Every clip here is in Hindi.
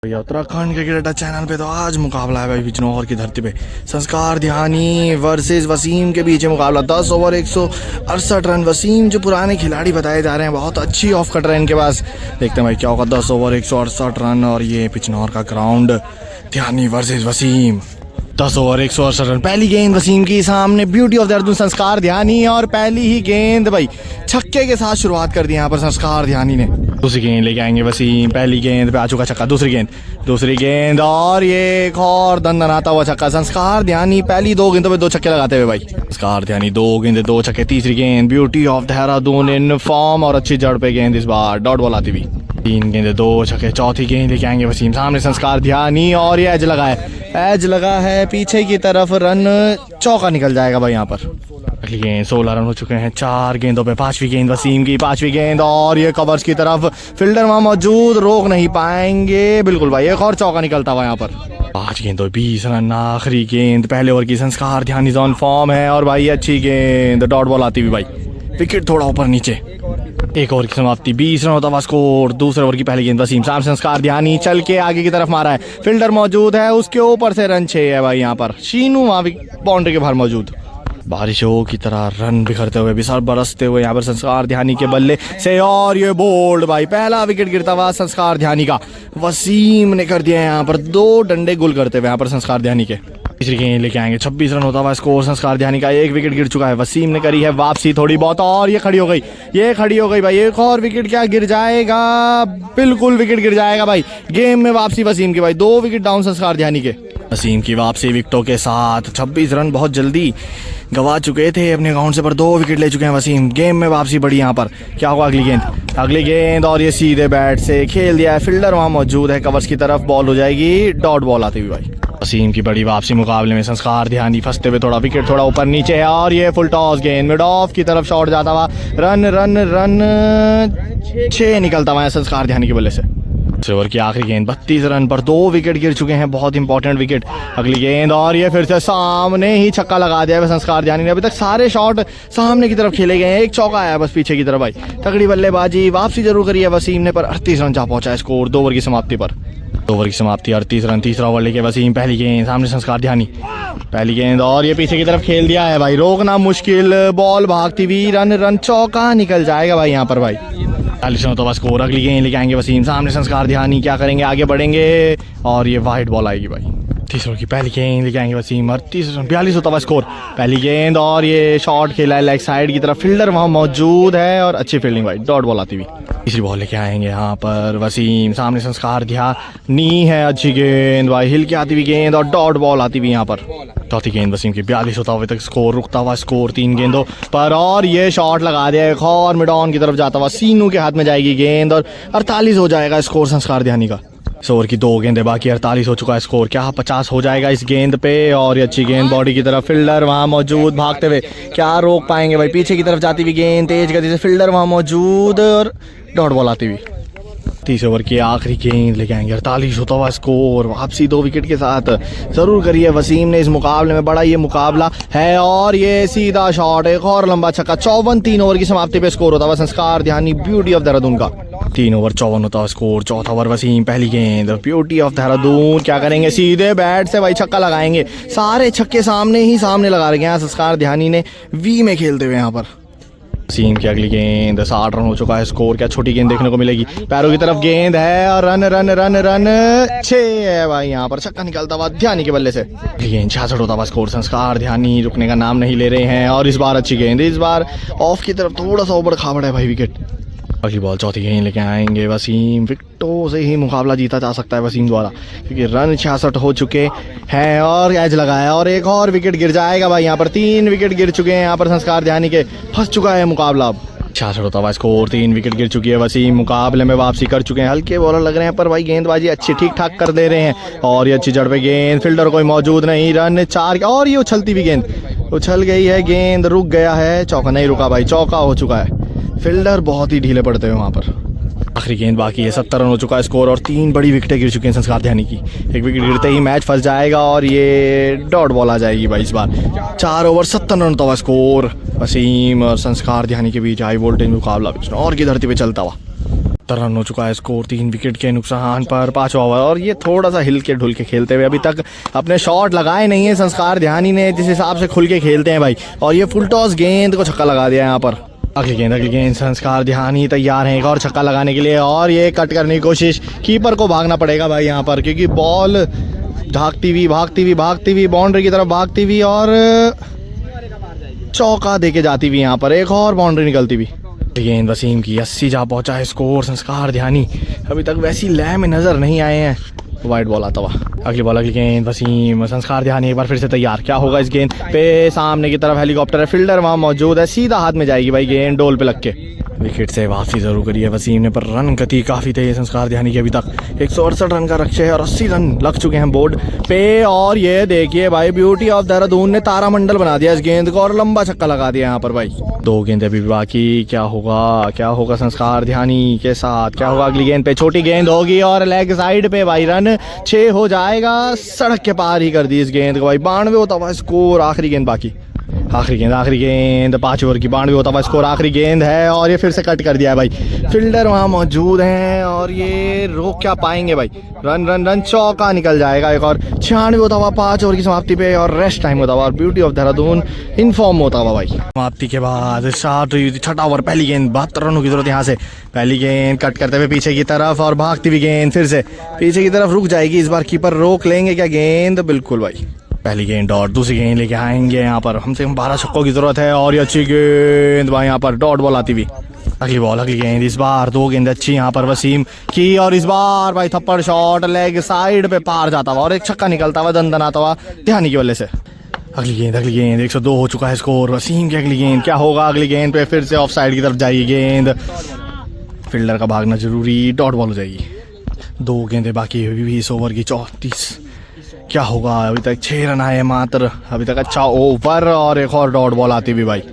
भैया उत्तराखंड क्रिकेट चैनल पे तो आज मुकाबला है भाई बिजनौर की धरती पे। संस्कार ध्यानी वर्सेस वसीम के बीच मुकाबला। 10 ओवर 168 रन। वसीम जो पुराने खिलाड़ी बताए जा रहे हैं, बहुत अच्छी ऑफ कट है इनके पास। देखते हैं भाई क्या होगा। 10 ओवर 168 रन और ये बिजनौर का ग्राउंड। ध्यानी वर्सेस वसीम। 10 over 168 run. पहली गेंद वसीम की सामने, ब्यूटी ऑफ देहरादून संस्कार ध्यानी, और पहली ही गेंद भाई छक्के के साथ शुरुआत कर दी यहाँ पर संस्कार ध्यानी ने। दूसरी गेंद लेके आएंगे वसीम। पहली गेंद पे आ चुका छक्का। दूसरी गेंद और ये एक और दंदनाता हुआ छक्का। संस्कार ध्यानी पहली 2 गेंदों पे 2 छक्के लगाते हुए भाई। संस्कार ध्यानी 2 गेंदे 2 छक्के। तीसरी गेंद beauty of Dehradun in form और अच्छी जड़ पे गेंद, इस बार डॉट बॉल आती हुई। 3 गेंदे 2 छक्के। चौथी गेंद लेके आएंगे वसीम। सामने संस्कार ध्यानी और ये एज लगा है पीछे की तरफ। रन चौका निकल जाएगा भाई यहाँ पर। अगली गेंद 16 रन हो चुके हैं 4 गेंदों पे। 5वीं गेंद वसीम की। 5वीं गेंद और ये कवर्स की तरफ, फील्डर वहां मौजूद, रोक नहीं पाएंगे बिल्कुल भाई। एक और चौका निकलता हुआ यहाँ पर। 5 गेंदों 20 रन। आखिरी गेंद पहले ओवर की। संस्कार ध्यानी ऑन फॉर्म है और भाई अच्छी गेंद, डॉट बॉल आती हुई भाई। विकेट थोड़ा ऊपर नीचे। 1 ओवर की समाप्ति। 20 रन होता हुआ स्कोर। दूसरे ओवर की पहली गेंद वसीम। सामने संस्कार ध्यानी चल के आगे की तरफ मारा है, फील्डर मौजूद है, उसके ऊपर से रन 6 है भाई यहाँ पर। शीनू वहां बाउंड्री के बाहर मौजूद। बारिशों की तरह रन बिखरते हुए, बिसर बरसते हुए यहाँ पर संस्कार ध्यानी के बल्ले से, और ये बोल्ड भाई। पहला विकेट गिरता हुआ संस्कार ध्यानी का। वसीम ने कर दिया यहाँ पर 2 डंडे गुल करते हुए यहाँ पर संस्कार ध्यानी के। तीसरी गेंद लेके आएंगे। 26 रन होता हुआ स्कोर संस्कार ध्यानी का। 1 विकेट गिर चुका है। वसीम ने करी है वापसी थोड़ी बहुत और ये खड़ी हो गई भाई। एक और विकेट क्या गिर जाएगा? बिल्कुल विकेट गिर जाएगा भाई। गेम में वापसी वसीम की भाई। 2 विकेट डाउन संस्कार ध्यानी के। वसीम की वापसी विकेटों के साथ। 26 रन बहुत जल्दी गवा चुके थे अपने अकाउंट से, पर 2 विकेट ले चुके हैं वसीम। गेम में वापसी बड़ी यहाँ पर। क्या होगा अगली गेंद और ये सीधे बैट से खेल दिया है, फील्डर वहां मौजूद है, कवर्स की तरफ बॉल हो जाएगी, डॉट बॉल आती हुई भाई। वसीम की बड़ी वापसी मुकाबले में। संस्कार ध्यानी फंसते हुए थोड़ा विकेट थोड़ा ऊपर नीचे है और ये फुल टॉस गेंद मिड ऑफ की तरफ शॉट जाता हुआ। रन 6 निकलता हुआ है संस्कार ध्यानी के बल्ले से। ओवर की आखिरी गेंद। 32 रन पर 2 विकेट गिर चुके हैं, बहुत इंपॉर्टेंट विकेट। अगली गेंद और ये फिर से सामने ही छक्का लगा दिया है संस्कार ध्यानी ने। अभी तक सारे शॉट सामने की तरफ खेले गए हैं, एक चौका आया बस पीछे की तरफ भाई। तगड़ी बल्लेबाजी, वापसी जरूर करी है वसीम ने, पर 38 रन जा पहुंचा है स्कोर 2 ओवर की समाप्ति पर। 2 ओवर की समाप्ति 38 रन। तीसरा ओवर लेके वसीम। पहली गेंद सामने संस्कार ध्यानी। पहली गेंद और ये पीछे की तरफ खेल दिया है भाई, रोकना मुश्किल, बॉल भागती हुई, रन चौका निकल जाएगा भाई यहाँ पर भाई। 40 रन तो स्कोर। अगली गेंद लेके आएंगे वसीम। सामने संस्कार ध्यानी। क्या करेंगे? आगे बढ़ेंगे और ये वाइड बॉल आएगी भाई। 30 ओवर की पहली गेंद लेके आएंगे वसीम। 38 रन 42 होता हुआ स्कोर। पहली गेंद और ये शॉट खेला है लेग साइड की तरफ, फील्डर वहां मौजूद है और अच्छी फील्डिंग भाई, डॉट बॉल आती हुई। तीसरी बॉल लेके आएंगे यहाँ पर वसीम। सामने संस्कार ध्यानी है, अच्छी गेंद भाई, हिल के आती हुई गेंद और डॉट बॉल आती हुई यहाँ पर। चौथी गेंद वसीम की। 42 होता हुआ तक स्कोर, रुकता हुआ स्कोर 3 गेंदों पर, और ये शॉट लगा दिया एक और मिड ऑन की तरफ जाता हुआ, सीनू के हाथ में जाएगी गेंद और 48 हो जाएगा स्कोर संस्कार ध्यानी का। ओवर की 2 गेंदें बाकी, 48 हो चुका है स्कोर। क्या 50 हो जाएगा इस गेंद पे? और ये अच्छी गेंद बॉडी की तरफ, फील्डर वहां मौजूद भागते हुए, क्या रोक पाएंगे भाई? पीछे की तरफ जाती हुई गेंद तेज गति से, फील्डर वहां मौजूद और डॉट बॉल आती हुई। 30 ओवर की आखिरी गेंद लेके आएंगे। 48 होता हुआ स्कोर। वापसी 2 विकेट के साथ जरूर करी है वसीम ने इस मुकाबले में। बड़ा ये मुकाबला है और ये सीधा शॉट, एक और लंबा छक्का। 54 3 ओवर की समाप्ति पे स्कोर होता हुआ संस्कार ध्यानी, ब्यूटी ऑफ देहरादून का। 3 ओवर 54 होता हुआ स्कोर। चौथा ओवर वसीम। पहली गेंद ब्यूटी ऑफ देहरादून। क्या करेंगे? सीधे बैट से भाई छक्का लगाएंगे। सारे छक्के सामने लगा रखे हैं संस्कार ध्यानी ने, वी में खेलते हुए यहाँ पर। वसीम की अगली गेंद। 60 रन हो चुका है स्कोर। क्या छोटी गेंद देखने को मिलेगी? पैरों की तरफ गेंद है और रन 6 है भाई यहाँ पर। छक्का निकलता हुआ ध्यानी के बल्ले से। अगली गेंद 66 होता हुआ स्कोर। संस्कार ध्यानी रुकने का नाम नहीं ले रहे हैं और इस बार अच्छी गेंद, इस बार ऑफ की तरफ थोड़ा सा ऊपर खाबड़ है भाई विकेट। अगली बॉल चौथी गेंद लेके आएंगे वसीम। विकेटों से ही मुकाबला जीता जा सकता है वसीम द्वारा, क्योंकि रन 66 हो चुके हैं और एज लगाया और एक और विकेट गिर जाएगा भाई यहाँ पर। 3 विकेट गिर चुके हैं यहाँ पर संस्कार ध्यानी के। फंस चुका है मुकाबला अब। 66 होता हुआ स्कोर। 3 विकेट गिर चुकी है वसीम। मुकाबले में वापसी कर चुके हैं। हल्के बॉलर लग रहे हैं पर भाई गेंदबाजी अच्छी ठीक ठाक कर दे रहे हैं और ये अच्छी जड़ पे गेंद, फील्डर कोई मौजूद नहीं, रन 4 और ये उछलती हुई गेंद, उछल गई है गेंद, रुक गया है, चौका नहीं रुका भाई, चौका हो चुका है। फील्डर बहुत ही ढीले पड़ते हैं वहाँ पर। आखिरी गेंद बाकी है। 70 रन हो चुका है स्कोर और 3 बड़ी विकेटें गिर चुकी हैं संस्कार ध्यानी की। 1 विकेट गिरते ही मैच फंस जाएगा और ये डॉट बॉल आ जाएगी भाई इस बार। 4 ओवर 70 रन होता हुआ स्कोर। वसीम और संस्कार ध्यानी के बीच हाई वोल्टेज मुकाबला और की धरती पे चलता हुआ। 72 रन हो चुका है स्कोर 3 विकेट के नुकसान पर 5 ओवर। और ये थोड़ा सा हिल के ढुल के खेलते हुए, अभी तक अपने शॉट लगाए नहीं है संस्कार ध्यानी ने, जिस हिसाब से खुल के खेलते हैं भाई। और ये फुल टॉस गेंद को छक्का लगा दिया यहाँ पर। अगली गेंद संस्कार ध्यानी तैयार हैं एक और छक्का लगाने के लिए। और ये कट करने की कोशिश, कीपर को भागना पड़ेगा भाई यहाँ पर, क्योंकि बॉल भागती हुई बाउंड्री की तरफ भागती हुई और चौका देके जाती हुई यहाँ पर एक और बाउंड्री निकलती हुई। गेंद वसीम की 80 जा पहुंचा है स्कोर। संस्कार ध्यानी अभी तक वैसी लय में नजर नहीं आए हैं। वाइड बॉल आता हुआ, अगली गेंद वसीम। संस्कार ध्यानी एक बार फिर से तैयार, क्या होगा इस गेंद पे? सामने की तरफ हेलीकॉप्टर है, फील्डर वहां मौजूद है, सीधा हाथ में जाएगी भाई गेंद, डोल पे लग के। विकेट से वापसी जरूर करी है वसीम ने, पर रन गति काफी तेज संस्कार ध्यानी की। अभी तक 168 रन का लक्ष्य है और 80 रन लग चुके हैं बोर्ड पे। और ये देखिए भाई, ब्यूटी ऑफ देहरादून ने तारामंडल बना दिया इस गेंद को और लंबा छक्का लगा दिया यहाँ पर भाई। 2 गेंदें अभी बाकी, क्या होगा संस्कार ध्यानी के साथ? क्या होगा अगली गेंद पे? छोटी गेंद होगी और लेग साइड पे भाई, रन 6 हो जाएगा। सड़क के पार ही कर दी इस गेंद को भाई। 92 होता हुआ स्कोर। आखिरी गेंद 5 ओवर की 92 होता हुआ स्कोर। आखिरी गेंद है और ये फिर से कट कर दिया है भाई। फील्डर वहां मौजूद हैं और ये रोक क्या पाएंगे भाई? रन चौका निकल जाएगा एक और। 96 होता हुआ 5 ओवर की समाप्ति पे और रेस्ट टाइम होता हुआ और ब्यूटी ऑफ देहरादून इनफॉर्म होता हुआ भाई। समाप्ति के बाद 6 ओवर, पहली गेंद 72 रनों की जरूरत। यहाँ से पहली गेंद कट करते हुए पीछे की तरफ और भागती हुई गेंद फिर से पीछे की तरफ रुक जाएगी। इस बार कीपर रोक लेंगे क्या गेंद? बिल्कुल भाई। पहली गेंद डॉट, दूसरी गेंद लेके आएंगे यहाँ पर। हमसे 12 छक्कों की जरूरत है और ये अच्छी गेंद भाई, यहाँ पर डॉट बॉल आती हुई। अगली गेंद, इस बार 2 गेंद अच्छी यहाँ पर वसीम की और इस बार भाई थप्पड़ शॉट लेग साइड पे पार जाता हुआ और एक छक्का निकलता हुआ, दन आता हुआ ध्यानी की वजह से। अगली गेंद 102 हो चुका है स्कोर वसीम की। अगली गेंद, क्या होगा अगली गेंद पे? फिर से ऑफ साइड की तरफ जाएगी गेंद, फील्डर का भागना जरूरी, डॉट बॉल हो जाएगी। 2 गेंदें बाकी, 20 ओवर की 34। क्या होगा? अभी तक 6 रन आए मात्र, अभी तक अच्छा ओवर और एक और डॉट बॉल आती भी भाई।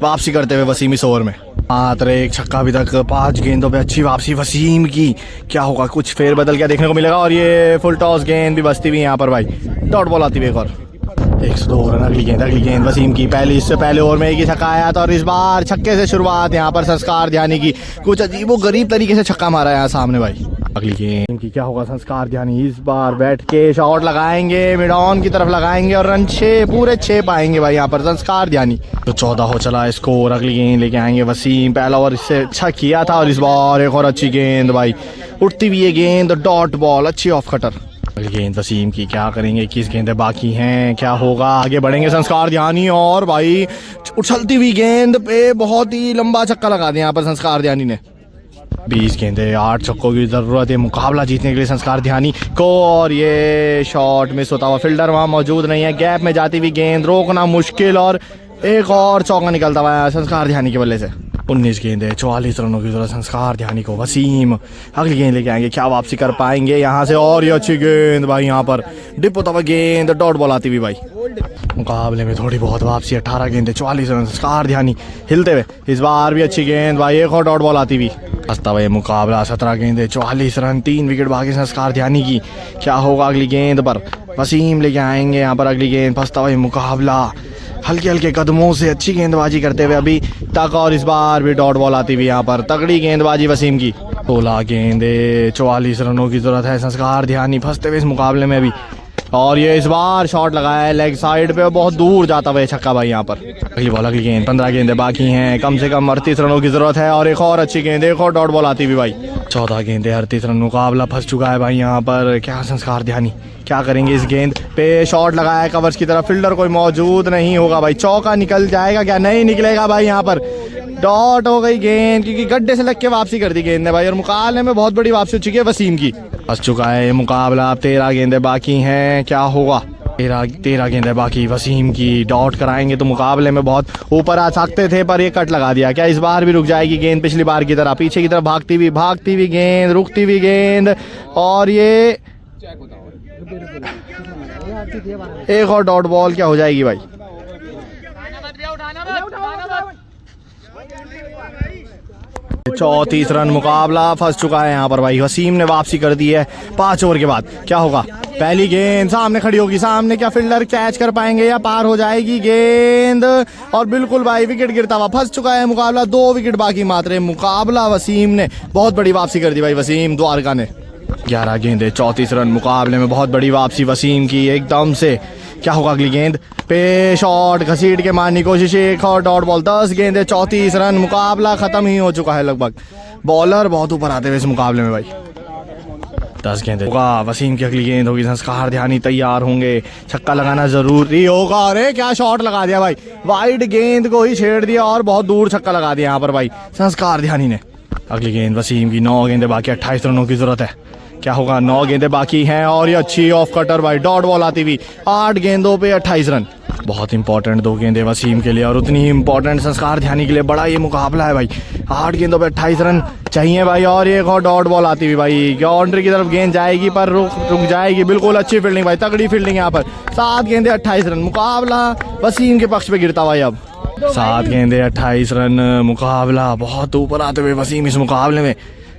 वापसी करते हुए वसीम इस ओवर में मात्र एक छक्का। अभी तक 5 गेंदों पे अच्छी वापसी वसीम की। क्या होगा? कुछ फेरबदल क्या देखने को मिलेगा? और ये फुल टॉस गेंद भी बचती हुई यहाँ पर भाई, डॉट बॉल आती हुई एक और। 102 रन। अगली गेंद वसीम की। इससे पहले ओवर में एक ही छक्का आया था और इस बार छक्के से शुरुआत यहाँ पर संस्कार ध्यानी की। कुछ अजीबो गरीब तरीके से छक्का मारा है यहाँ सामने भाई। अगली गेंद की, क्या होगा? संस्कार ध्यानी इस बार बैठ के शॉट लगाएंगे, मिड ऑन की तरफ लगाएंगे और रन 6 पूरे 6 पाएंगे भाई यहाँ पर संस्कार ध्यानी। तो 14 हो चला स्कोर। अगली गेंद लेके आएंगे वसीम। पहला ओवर इससे अच्छा किया था और इस बार एक और अच्छी गेंद भाई, उठती हुई गेंद, डॉट बॉल, अच्छी ऑफ कटर। अगली गेंद वसीम की, क्या करेंगे? 21 गेंदें बाकी हैं, क्या होगा? आगे बढ़ेंगे संस्कार ध्यानी और भाई उछलती हुई गेंद पे बहुत ही लंबा छक्का लगा दिया यहाँ पर संस्कार ध्यानी ने। 20 गेंदें, 8 छक्कों की जरूरत है मुकाबला जीतने के लिए संस्कार ध्यानी को। और ये शॉट मिस होता हुआ, फील्डर वहां मौजूद नहीं है, गैप में जाती हुई गेंद रोकना मुश्किल और एक और चौका निकलता हुआ संस्कार ध्यानी की वजह से। 19 गेंदें, 44 रनों की जरूरत संस्कार ध्यानी को। वसीम अगली गेंद लेके आएंगे, क्या वापसी कर पाएंगे यहाँ से? और ये अच्छी गेंद भाई, यहाँ पर डिप होता हुआ गेंद, डॉट बॉल आती हुई भाई। मुकाबले में थोड़ी बहुत वापसी। 18 गेंदें, 44 रन संस्कार ध्यानी हिलते हुए। इस बार भी अच्छी गेंद भाई, एक और डॉट बॉल आती हुई। हंसता हुआ मुकाबला। 17 गेंदें, 44 रन, 3 विकेट बाकी संस्कार ध्यानी की। क्या होगा अगली गेंद पर? वसीम लेके आएंगे यहाँ पर अगली गेंद। फंसता हुआ मुकाबला, हल्के कदमों से अच्छी गेंदबाजी करते हुए अभी तक और इस बार भी डॉट बॉल आती हुई यहाँ पर। तगड़ी गेंदबाजी वसीम की। 16 गेंदें, 44 रनों की जरूरत है संस्कार ध्यानी फंसते हुए इस मुकाबले में भी। और ये इस बार शॉट लगाया है लेग साइड पे, बहुत दूर जाता हुआ छक्का भाई यहाँ पर। अगली गेंद, 15 गेंदें बाकी हैं, कम से कम 38 रनों की जरूरत है और एक और अच्छी गेंद, एक और डॉट बॉल आती भी भाई। 14 गेंदें, 38 रन, मुकाबला फंस चुका है भाई यहाँ पर। क्या संस्कार ध्यानी क्या करेंगे? इस गेंद पे शॉट लगाया है कवर्स की तरफ, फील्डर कोई मौजूद नहीं होगा भाई, चौका निकल जाएगा क्या? नहीं निकलेगा भाई, यहाँ पर डॉट हो गई गेंद, क्योंकि गड्ढे से लग के वापसी कर दी गेंद ने भाई। और मुकाबले में बहुत बड़ी वापसी हो चुकी है वसीम की। फंस चुका है मुकाबला। अब 13 गेंदें बाकी हैं, क्या होगा? 13 गेंदें बाकी वसीम की। डॉट कराएंगे तो मुकाबले में बहुत ऊपर आ सकते थे, पर ये कट लगा दिया। क्या इस बार भी रुक जाएगी गेंद? पिछली बार की तरह पीछे की तरफ भागती हुई गेंद, रुकती हुई गेंद और ये एक और डॉट बॉल, क्या हो जाएगी भाई? 34 रन, मुकाबला फंस चुका है यहाँ पर भाई। वसीम ने वापसी कर दी है 5 ओवर के बाद। क्या होगा? पहली गेंद सामने खड़ी होगी, सामने क्या फील्डर कैच कर पाएंगे या पार हो जाएगी गेंद, और बिल्कुल भाई विकेट गिरता हुआ फंस चुका है मुकाबला, 2 विकेट बाकी मात्र। मुकाबला वसीम ने बहुत बड़ी वापसी कर दी भाई, वसीम द्वारका ने। 11 गेंदे 34 रन, मुकाबले में बहुत बड़ी वापसी वसीम की एकदम से। क्या होगा अगली गेंद पे, शॉट घसीट के मारने की कोशिश, एक और डॉट बॉल। 10 गेंदे 34 रन, मुकाबला खत्म ही हो चुका है लगभग। बॉलर बहुत ऊपर आते हुए इस मुकाबले में भाई। 10 गेंदे होगा, वसीम की अगली गेंद होगी, संस्कार ध्यानी तैयार होंगे, छक्का लगाना जरूरी होगा। अरे क्या शॉट लगा दिया भाई, वाइड गेंद को ही छेड़ दिया और बहुत दूर छक्का लगा दिया यहाँ पर भाई संस्कार ध्यानी ने। अगली गेंद वसीम की, 9 गेंदे बाकी, 28 रनों की जरूरत है। क्या होगा, 9 गेंदे बाकी हैं और ये अच्छी ऑफ कटर भाई, डॉट बॉल आती हुई। 8 गेंदों पे 28 रन, बहुत इंपॉर्टेंट 2 गेंदे वसीम के लिए और उतनी ही इंपॉर्टेंट संस्कार ध्यानी के लिए। बड़ा ये मुकाबला है भाई, 8 गेंदों पे 28 रन चाहिए भाई, और ये एक और डॉट बॉल आती हुई भाई, बाउंड्री की तरफ गेंद जाएगी पर रुक जाएगी। बिल्कुल अच्छी फील्डिंग भाई, तगड़ी फील्डिंग यहाँ पर। 7 गेंदे 28 रन, मुकाबला वसीम के पक्ष पे गिरता भाई अब। 7 गेंदे 28 रन, मुकाबला बहुत ऊपर आते हुए वसीम इस मुकाबले में।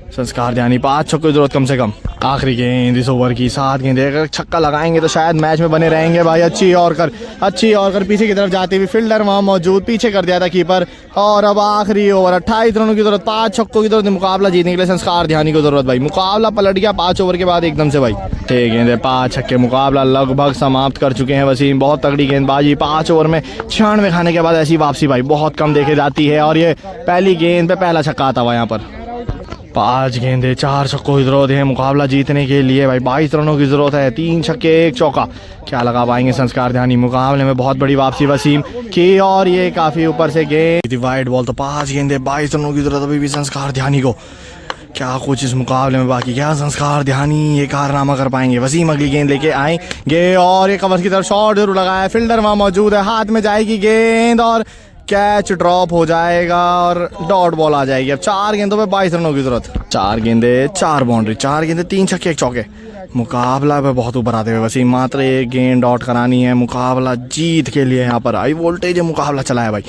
संस्कार ध्यानी 5 छक्कों की जरूरत कम से कम। आखिरी गेंद इस ओवर की, 7 गेंदे, अगर छक्का लगाएंगे तो शायद मैच में बने रहेंगे भाई। अच्छी और पीछे की तरफ जाती हुई, फील्डर वहां मौजूद, पीछे कर दिया था कीपर। और अब आखिरी ओवर, 28 रनों की जरूरत, 5 छक्कों की जरूरत मुकाबला जीतने के लिए संस्कार ध्यानी को जरूरत भाई। मुकाबला पलट गया 5 ओवर के बाद एकदम से भाई। 6 गेंदे 5 छक्के, मुकाबला लगभग समाप्त कर चुके हैं वसीम। बहुत तगड़ी गेंदबाजी, 5 ओवर में 96 खाने के बाद ऐसी वापसी भाई बहुत कम देखी जाती है, और ये पहली गेंद पे पहला छक्का आता हुआ यहाँ पर। 5 गेंदे 4 छक्कों की जरूरत है मुकाबला जीतने के लिए भाई। 22 रनों की जरूरत है, 3 छक्के 1 चौका, क्या लगा पाएंगे संस्कार ध्यानी। मुकाबले में बहुत बड़ी वापसी वसीम की, और ये काफी ऊपर से गेंद वाइड बॉल। तो 5 गेंदे 22 रनों की जरूरत अभी भी संस्कार ध्यानी को। क्या कुछ इस मुकाबले में बाकी, क्या संस्कार ध्यानी ये कारनामा कर पाएंगे। वसीम अगली गेंद लेके आएंगे और ये कवर की तरफ शॉट जरूर लगाया, फील्डर वहां मौजूद है, हाथ में जाएगी गेंद और कैच ड्रॉप हो जाएगा और डॉट बॉल आ जाएगी। अब 4 गेंदों पे 22 रनों की जरूरत, 4 गेंदे 4 बाउंड्री, 4 गेंदे 3 छक्के 1 चौके। मुकाबला पे बहुत ऊपर आते हुए वसीम, मात्र 1 गेंद डॉट करानी है मुकाबला जीत के लिए। यहाँ पर हाई वोल्टेज मुकाबला चला है भाई,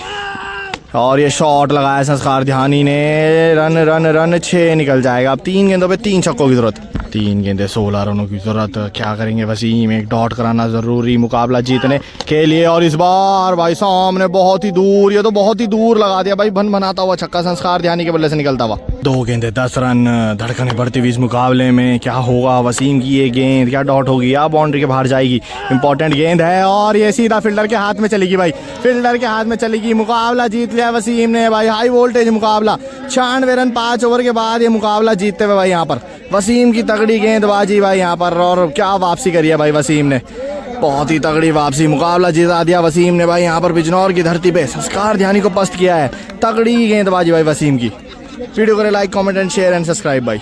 और ये शॉट लगाया संस्कार ध्यानी ने, रन रन रन 6 निकल जाएगा। अब 3 गेंदों पे 3 छक्कों की जरूरत, 3 गेंदे 16 रनों की जरूरत। क्या करेंगे वसीम, एक डॉट कराना जरूरी मुकाबला जीतने के लिए। और इस बार भाई सामने बहुत ही दूर, ये तो बहुत ही दूर लगा दिया भाई, भन बनाता हुआ छक्का संस्कार ध्यानी के बल्ले से निकलता हुआ। 2 गेंदे 10 रन, धड़कने बढ़ती हुई इस मुकाबले में। क्या होगा वसीम की ये गेंद, क्या डॉट होगी या बाउंड्री के बाहर जाएगी। इंपॉर्टेंट गेंद है और ये सीधा फील्डर के हाथ में चलेगी भाई, फील्डर के हाथ में चलेगी। मुकाबला जीत लिया वसीम ने भाई, हाई वोल्टेज मुकाबला। 96 रन 5 ओवर के बाद ये मुकाबला जीतते हुए भाई यहाँ पर वसीम की तगड़ी गेंदबाजी भाई यहाँ पर, और क्या वापसी करी है भाई वसीम ने, बहुत ही तगड़ी वापसी। मुकाबला जिता दिया वसीम ने भाई यहाँ पर, बिजनौर की धरती पे संस्कार ध्यानी को पस्त किया है। तगड़ी गेंदबाजी भाई वसीम की। वीडियो करें like, comment and share and subscribe भाई।